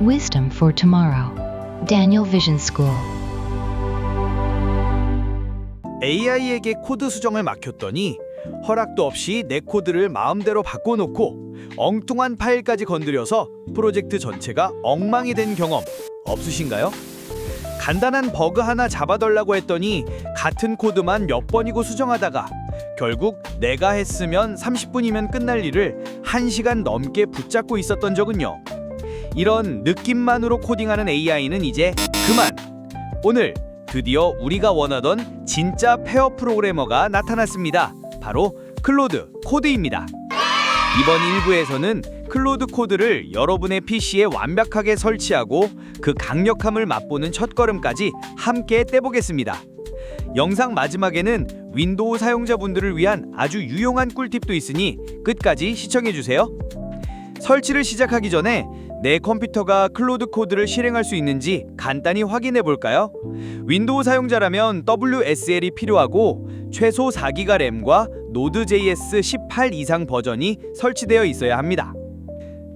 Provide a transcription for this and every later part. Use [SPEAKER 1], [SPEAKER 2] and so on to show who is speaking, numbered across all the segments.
[SPEAKER 1] Wisdom for Tomorrow. Daniel Vision School.
[SPEAKER 2] AI에게 코드 수정을 맡겼더니 허락도 없이 내 코드를 마음대로 바꿔놓고 엉뚱한 파일까지 건드려서 프로젝트 전체가 엉망이 된 경험 없으신가요? 간단한 버그 하나 잡아달라고 했더니 같은 코드만 몇 번이고 수정하다가 결국 내가 했으면 30분이면 끝날 일을 1시간 넘게 붙잡고 있었던 적은요. 이런 느낌만으로 코딩하는 AI는 이제 그만! 오늘 드디어 우리가 원하던 진짜 페어 프로그래머가 나타났습니다. 바로 클로드 코드입니다. 이번 1부에서는 클로드 코드를 여러분의 PC에 완벽하게 설치하고 그 강력함을 맛보는 첫걸음까지 함께 떼보겠습니다. 영상 마지막에는 윈도우 사용자분들을 위한 아주 유용한 꿀팁도 있으니 끝까지 시청해주세요. 설치를 시작하기 전에 내 컴퓨터가 클로드 코드를 실행할 수 있는지 간단히 확인해 볼까요? 윈도우 사용자라면 WSL이 필요하고 최소 4기가 램과 Node.js 18 이상 버전이 설치되어 있어야 합니다.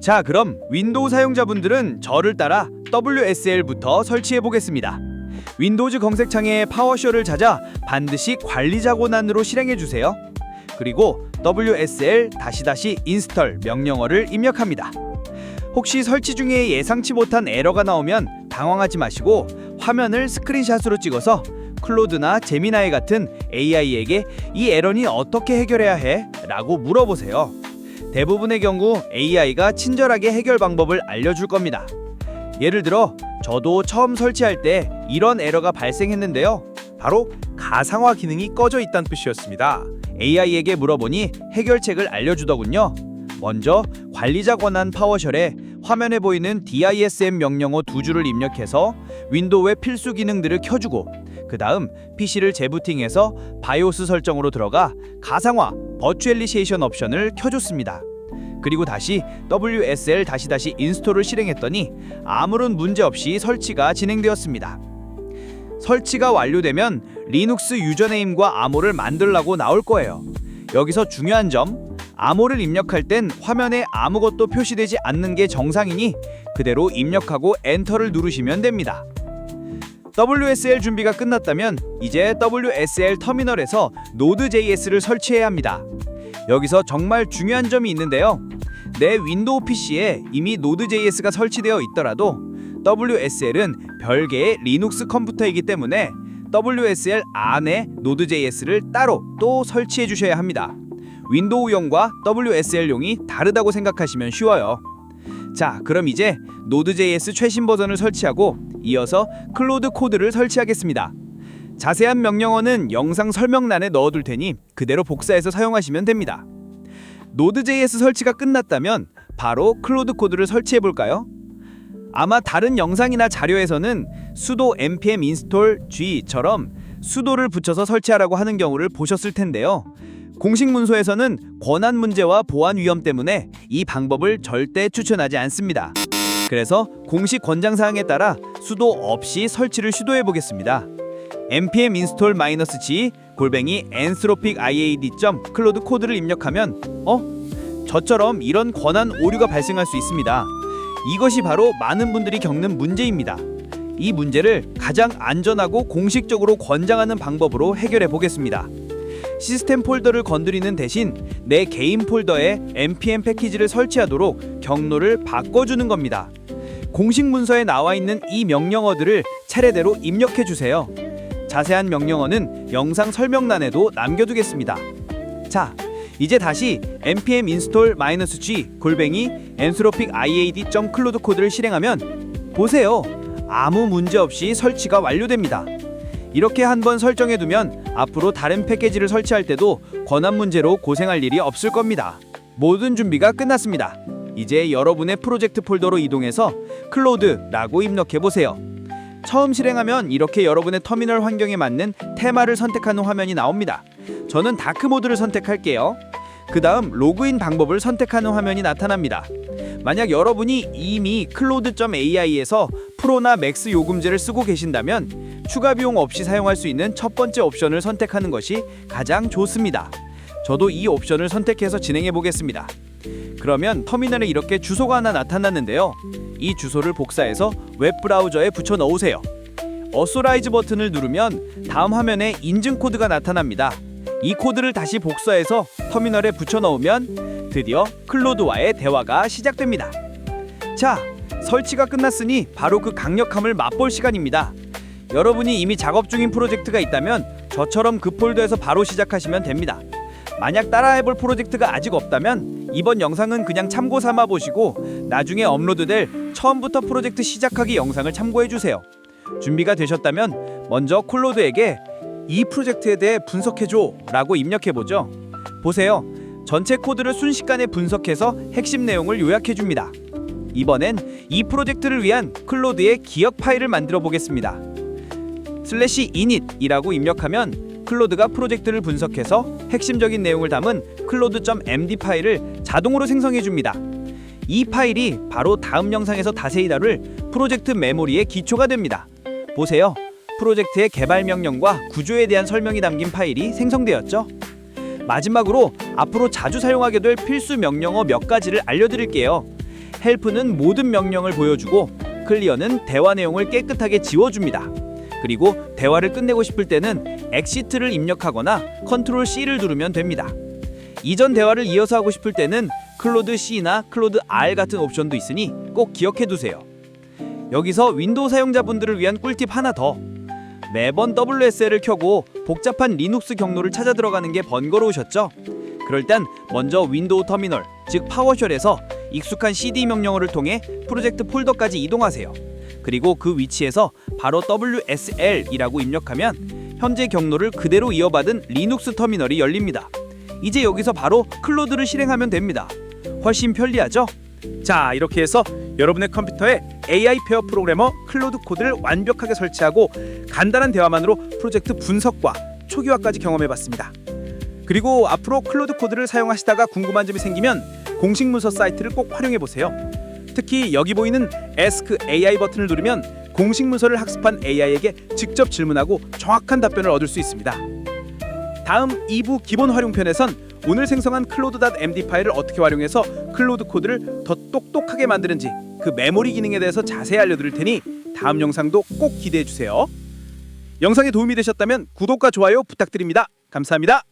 [SPEAKER 2] 자, 그럼 윈도우 사용자분들은 저를 따라 WSL부터 설치해 보겠습니다. 윈도우즈 검색창에 파워쉘을 찾아 반드시 관리자 권한으로 실행해 주세요. 그리고 WSL-install 명령어를 입력합니다. 혹시 설치 중에 예상치 못한 에러가 나오면 당황하지 마시고 화면을 스크린샷으로 찍어서 클로드나 제미나이 같은 AI에게 이 에러는 어떻게 해결해야 해? 라고 물어보세요. 대부분의 경우 AI가 친절하게 해결 방법을 알려줄 겁니다. 예를 들어 저도 처음 설치할 때 이런 에러가 발생했는데요. 바로 가상화 기능이 꺼져 있다는 뜻이었습니다. AI에게 물어보니 해결책을 알려주더군요. 먼저 관리자 권한 파워쉘에 화면에 보이는 DISM 명령어 2줄을 입력해서 윈도우의 필수 기능들을 켜주고 그 다음 PC를 재부팅해서 바이오스 설정으로 들어가 가상화 버추얼리제이션 옵션을 켜줬습니다. 그리고 다시 WSL-인스톨을 실행했더니 아무런 문제 없이 설치가 진행되었습니다. 설치가 완료되면 리눅스 유저네임과 암호를 만들라고 나올 거예요. 여기서 중요한 점, 암호를 입력할 땐 화면에 아무것도 표시되지 않는 게 정상이니 그대로 입력하고 엔터를 누르시면 됩니다. WSL 준비가 끝났다면 이제 WSL 터미널에서 Node.js를 설치해야 합니다. 여기서 정말 중요한 점이 있는데요. 내 윈도우 PC에 이미 Node.js가 설치되어 있더라도 WSL은 별개의 리눅스 컴퓨터이기 때문에 WSL 안에 Node.js를 따로 또 설치해 주셔야 합니다. 윈도우용과 WSL용이 다르다고 생각하시면 쉬워요. 자, 그럼 이제 Node.js 최신 버전을 설치하고 이어서 클로드 코드를 설치하겠습니다. 자세한 명령어는 영상 설명란에 넣어둘 테니 그대로 복사해서 사용하시면 됩니다. Node.js 설치가 끝났다면 바로 클로드 코드를 설치해 볼까요? 아마 다른 영상이나 자료에서는 sudo npm install g처럼 sudo를 붙여서 설치하라고 하는 경우를 보셨을 텐데요. 공식 문서에서는 권한 문제와 보안 위험 때문에 이 방법을 절대 추천하지 않습니다. 그래서 공식 권장사항에 따라 sudo 없이 설치를 시도해 보겠습니다. npm install -g anthropic-iad.cloud 코드를 입력하면 저처럼 이런 권한 오류가 발생할 수 있습니다. 이것이 바로 많은 분들이 겪는 문제입니다. 이 문제를 가장 안전하고 공식적으로 권장하는 방법으로 해결해 보겠습니다. 시스템 폴더를 건드리는 대신 내 개인 폴더에 npm 패키지를 설치하도록 경로를 바꿔주는 겁니다. 공식 문서에 나와 있는 이 명령어들을 차례대로 입력해 주세요. 자세한 명령어는 영상 설명란에도 남겨두겠습니다. 자, 이제 다시 npm install -g anthropic-iad.cloud 코드를 실행하면 보세요. 아무 문제 없이 설치가 완료됩니다. 이렇게 한번 설정해두면 앞으로 다른 패키지를 설치할 때도 권한 문제로 고생할 일이 없을 겁니다. 모든 준비가 끝났습니다. 이제 여러분의 프로젝트 폴더로 이동해서 클로드라고 입력해보세요. 처음 실행하면 이렇게 여러분의 터미널 환경에 맞는 테마를 선택하는 화면이 나옵니다. 저는 다크 모드를 선택할게요. 그 다음 로그인 방법을 선택하는 화면이 나타납니다. 만약 여러분이 이미 클로드.ai에서 프로나 맥스 요금제를 쓰고 계신다면 추가 비용 없이 사용할 수 있는 첫 번째 옵션을 선택하는 것이 가장 좋습니다. 저도 이 옵션을 선택해서 진행해 보겠습니다. 그러면 터미널에 이렇게 주소가 하나 나타났는데요. 이 주소를 복사해서 웹브라우저에 붙여 넣으세요. 어소라이즈 버튼을 누르면 다음 화면에 인증 코드가 나타납니다. 이 코드를 다시 복사해서 터미널에 붙여 넣으면 드디어 클로드와의 대화가 시작됩니다. 자, 설치가 끝났으니 바로 그 강력함을 맛볼 시간입니다. 여러분이 이미 작업 중인 프로젝트가 있다면 저처럼 그 폴더에서 바로 시작하시면 됩니다. 만약 따라해볼 프로젝트가 아직 없다면 이번 영상은 그냥 참고 삼아 보시고 나중에 업로드될 처음부터 프로젝트 시작하기 영상을 참고해주세요. 준비가 되셨다면 먼저 클로드에게 이 프로젝트에 대해 분석해줘 라고 입력해보죠. 보세요. 전체 코드를 순식간에 분석해서 핵심 내용을 요약해줍니다. 이번엔 이 프로젝트를 위한 클로드의 기억 파일을 만들어 보겠습니다. /init이라고 입력하면 클로드가 프로젝트를 분석해서 핵심적인 내용을 담은 클로드.md 파일을 자동으로 생성해줍니다. 이 파일이 바로 다음 영상에서 자세히 다룰 프로젝트 메모리의 기초가 됩니다. 보세요. 프로젝트의 개발 명령과 구조에 대한 설명이 담긴 파일이 생성되었죠. 마지막으로 앞으로 자주 사용하게 될 필수 명령어 몇 가지를 알려드릴게요. 헬프는 모든 명령을 보여주고 클리어는 대화 내용을 깨끗하게 지워줍니다. 그리고 대화를 끝내고 싶을 때는 엑시트를 입력하거나 컨트롤 C를 누르면 됩니다. 이전 대화를 이어서 하고 싶을 때는 클로드 C나 클로드 R 같은 옵션도 있으니 꼭 기억해 두세요. 여기서 윈도우 사용자분들을 위한 꿀팁 하나 더. 매번 WSL을 켜고 복잡한 리눅스 경로를 찾아 들어가는 게 번거로우셨죠? 그럴 땐 먼저 윈도우 터미널, 즉 파워쉘에서 익숙한 cd 명령어를 통해 프로젝트 폴더까지 이동하세요. 그리고 그 위치에서 바로 WSL이라고 입력하면 현재 경로를 그대로 이어받은 리눅스 터미널이 열립니다. 이제 여기서 바로 클로드를 실행하면 됩니다. 훨씬 편리하죠? 자, 이렇게 해서 여러분의 컴퓨터에 AI 페어 프로그래머 클로드 코드를 완벽하게 설치하고 간단한 대화만으로 프로젝트 분석과 초기화까지 경험해봤습니다. 그리고 앞으로 클로드 코드를 사용하시다가 궁금한 점이 생기면 공식 문서 사이트를 꼭 활용해보세요. 특히 여기 보이는 Ask AI 버튼을 누르면 공식 문서를 학습한 AI에게 직접 질문하고 정확한 답변을 얻을 수 있습니다. 다음 2부 기본 활용편에선 오늘 생성한 클로드.md 파일을 어떻게 활용해서 클로드 코드를 더 똑똑하게 만드는지 그 메모리 기능에 대해서 자세히 알려드릴 테니 다음 영상도 꼭 기대해주세요. 영상이 도움이 되셨다면 구독과 좋아요 부탁드립니다. 감사합니다.